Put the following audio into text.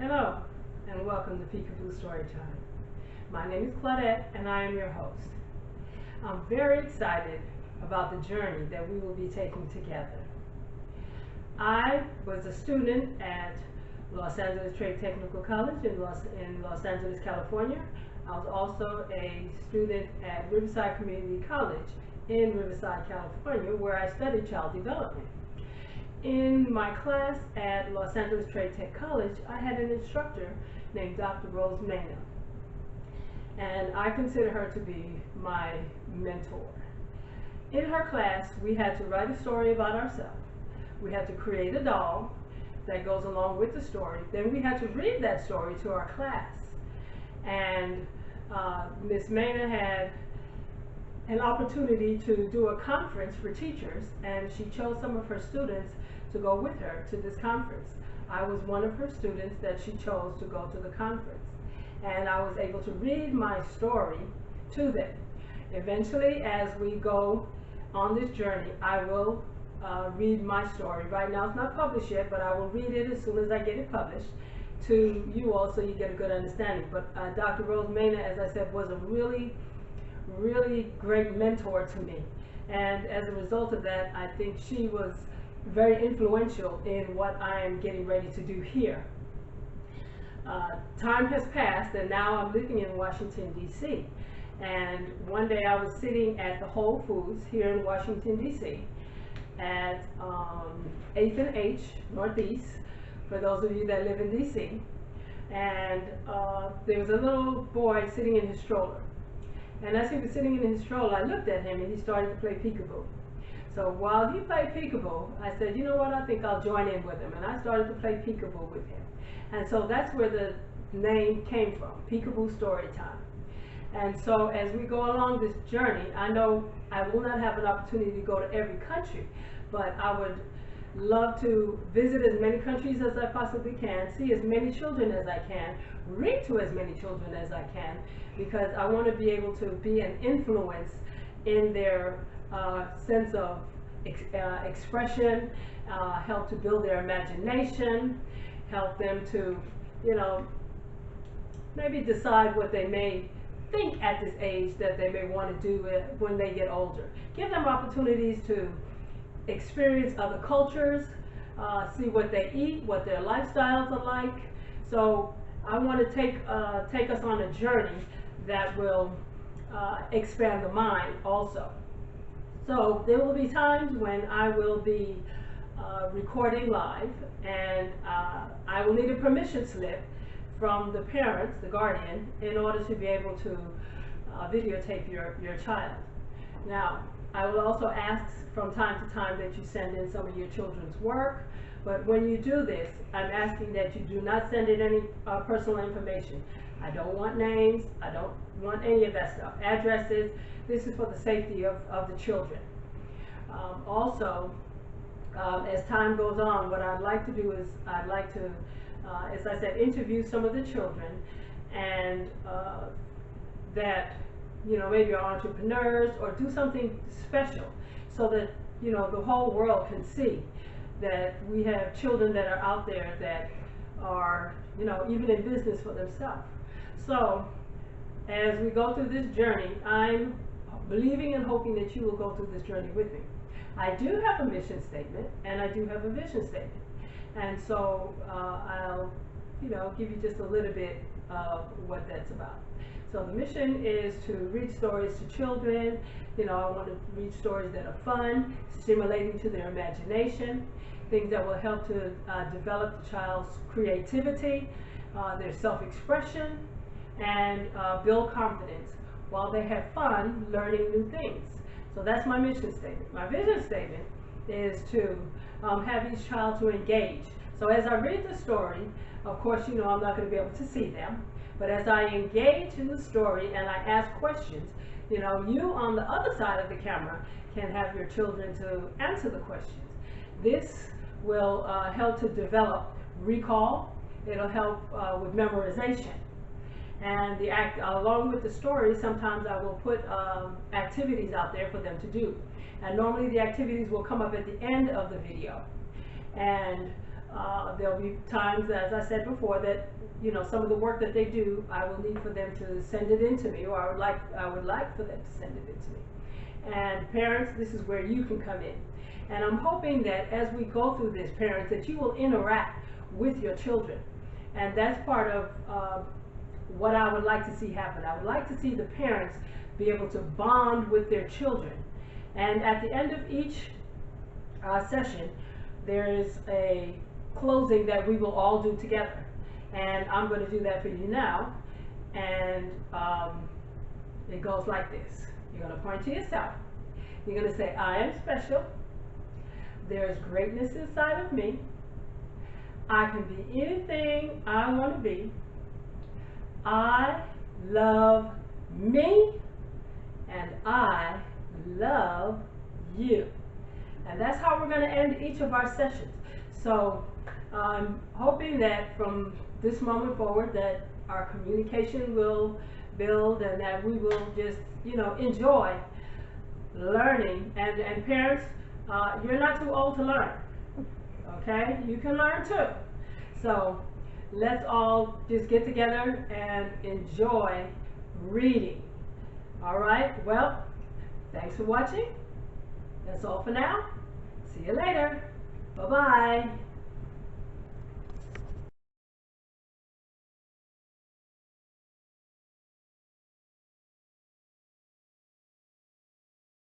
Hello, and welcome to Peekaboo Storytime. My name is Claudette, and I am your host. I'm very excited about the journey that we will be taking together. I was a student at Los Angeles Trade Technical College in Los Angeles, California. I was also a student at Riverside Community College in Riverside, California, where I studied child development. In my class at Los Angeles Trade Tech College, I had an instructor named Dr. Rose Mena, and I consider her to be my mentor. In her class, we had to write a story about ourselves. We had to create a doll that goes along with the story. Then we had to read that story to our class. And Ms. Mena had an opportunity to do a conference for teachers, and she chose some of her students to go with her to this conference. I was one of her students that she chose to go to the conference, and I was able to read my story to them. Eventually, as we go on this journey, I will read my story. Right now it's not published yet, but I will read it as soon as I get it published to you all so you get a good understanding. But Dr. Rose Mena, as I said, was a really great mentor to me, and as a result of that, I think she was very influential in what I am getting ready to do here. Time has passed, and now I'm living in Washington, D.C. And one day I was sitting at the Whole Foods here in Washington, D.C. at 8th and H Northeast, for those of you that live in D.C. And there was a little boy sitting in his stroller. And as he was sitting in his stroller, I looked at him and he started to play peekaboo. So while he played peekaboo, I said, you know what, I think I'll join in with him. And I started to play peekaboo with him. And so that's where the name came from, Peekaboo Storytime. And so as we go along this journey, I know I will not have an opportunity to go to every country, but I would love to visit as many countries as I possibly can, see as many children as I can, read to as many children as I can, because I want to be able to be an influence in their sense of expression, help to build their imagination, help them to, you know, maybe decide what they may think at this age that they may want to do when they get older. Give them opportunities to experience other cultures, see what they eat, what their lifestyles are like. So I want to take us on a journey that will expand the mind also. So there will be times when I will be recording live, and I will need a permission slip from the parents, the guardian, in order to be able to videotape your child. Now, I will also ask from time to time that you send in some of your children's work, but when you do this, I'm asking that you do not send in any personal information. I don't want names, I don't want any of that stuff. Addresses, this is for the safety of the children. Also, as time goes on, what I'd like to do is I'd like to, as I said, interview some of the children, and that, you know, maybe are entrepreneurs, or do something special so that, you know, the whole world can see that we have children that are out there that are, you know, even in business for themselves. So as we go through this journey, I'm believing and hoping that you will go through this journey with me. I do have a mission statement, and I do have a vision statement. And so I'll, you know, give you just a little bit of what that's about. So the mission is to read stories to children. You know, I want to read stories that are fun, stimulating to their imagination, things that will help to develop the child's creativity, their self-expression, and build confidence while they have fun learning new things. So that's my mission statement. My vision statement is to have each child to engage. So as I read the story, of course, you know, I'm not going to be able to see them, but as I engage in the story and I ask questions, you know, you on the other side of the camera can have your children to answer the questions. This will help to develop recall. It'll help with memorization. And along with the story, sometimes I will put activities out there for them to do. And normally the activities will come up at the end of the video. And There'll be times, as I said before, that some of the work that they do, I will need for them to send it in to me, or I would like for them to send it in to me. And parents, this is where you can come in. And I'm hoping that as we go through this, parents, that you will interact with your children. And that's part of what I would like to see happen. I would like to see the parents be able to bond with their children. And at the end of each session, there is a closing that we will all do together. And I'm going to do that for you now. And it goes like this. You're going to point to yourself. You're going to say, I am special. There is greatness inside of me. I can be anything I want to be. I love me, and I love you. And that's how we're going to end each of our sessions. So I'm hoping that from this moment forward that our communication will build, and that we will just enjoy learning. And parents, you're not too old to learn. Okay, you can learn too. So let's all just get together and enjoy reading. All right, well, thanks for watching. That's all for now. See you later. Bye-bye.